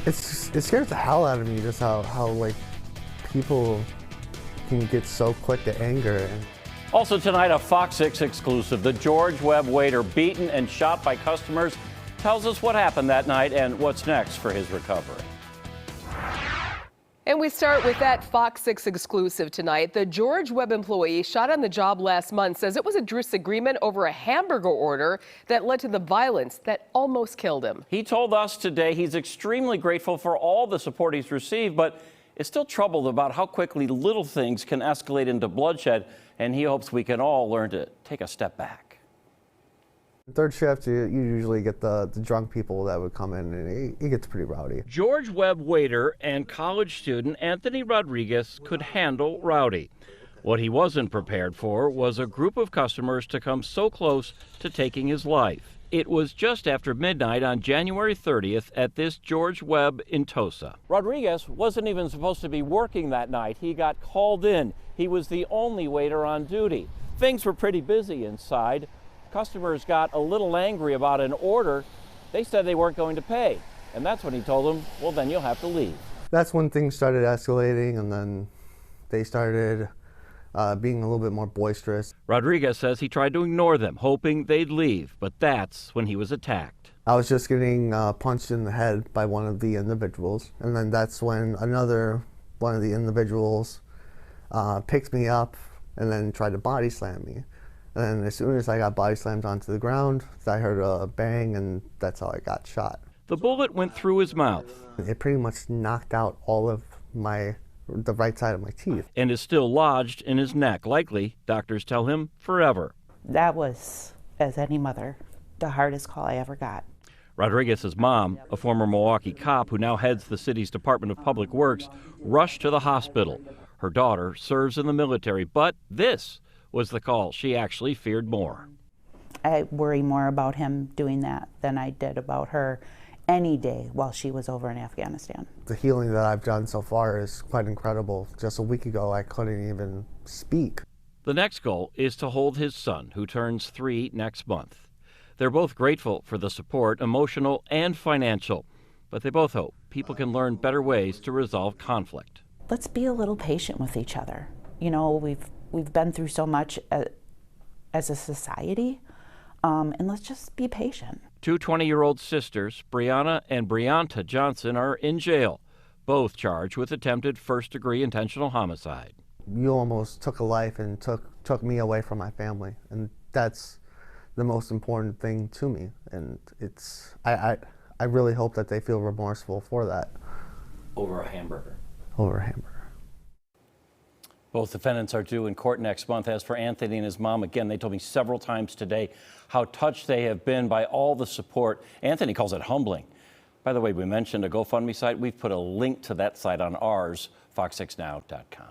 It scares the hell out of me just how like people can get so quick to anger. Also tonight, a Fox 6 exclusive. The George Webb waiter beaten and shot by customers tells us what happened that night and what's next for his recovery. And we start with that Fox 6 exclusive tonight. The George Webb employee shot on the job last month says it was a disagreement over a hamburger order that led to the violence that almost killed him. He told us today he's extremely grateful for all the support he's received, but is still troubled about how quickly little things can escalate into bloodshed, and he hopes we can all learn to take a step back. Third shift, you usually get the drunk people that would come in, and he gets pretty rowdy. George Webb waiter and college student Anthony Rodriguez could handle rowdy. What he wasn't prepared for was a group of customers to come so close to taking his life. It was just after midnight on January 30th at this George Webb in Tosa. Rodriguez wasn't even supposed to be working that night. He got called in. He was the only waiter on duty. Things were pretty busy inside. Customers got a little angry about an order. They said they weren't going to pay. And that's when he told them, well, then you'll have to leave. That's when things started escalating, and then they started being a little bit more boisterous. Rodriguez says he tried to ignore them, hoping they'd leave, but that's when he was attacked. I was just getting punched in the head by one of the individuals, and then that's when another one of the individuals picked me up and then tried to body slam me. And then as soon as I got body slammed onto the ground, I heard a bang, and that's how I got shot. The bullet went through his mouth. It pretty much knocked out all of the right side of my teeth. And is still lodged in his neck, likely, doctors tell him, forever. That was, as any mother, the hardest call I ever got. Rodriguez's mom, a former Milwaukee cop who now heads the city's Department of Public Works, rushed to the hospital. Her daughter serves in the military, but this was the call she actually feared more. I worry more about him doing that than I did about her any day while she was over in Afghanistan. The healing that I've done so far is quite incredible. Just a week ago, I couldn't even speak. The next goal is to hold his son, who turns 3 next month. They're both grateful for the support, emotional and financial, but they both hope people can learn better ways to resolve conflict. Let's be a little patient with each other. You know, we've been through so much as a society, and let's just be patient. 2 20-year-old sisters, Brianna and Brianta Johnson, are in jail, both charged with attempted first-degree intentional homicide. You almost took a life and took me away from my family, and that's the most important thing to me. And I really hope that they feel remorseful for that. Over a hamburger. Over a hamburger. Both defendants are due in court next month. As for Anthony and his mom, again, they told me several times today how touched they have been by all the support. Anthony calls it humbling. By the way, we mentioned a GoFundMe site. We've put a link to that site on ours, fox6now.com.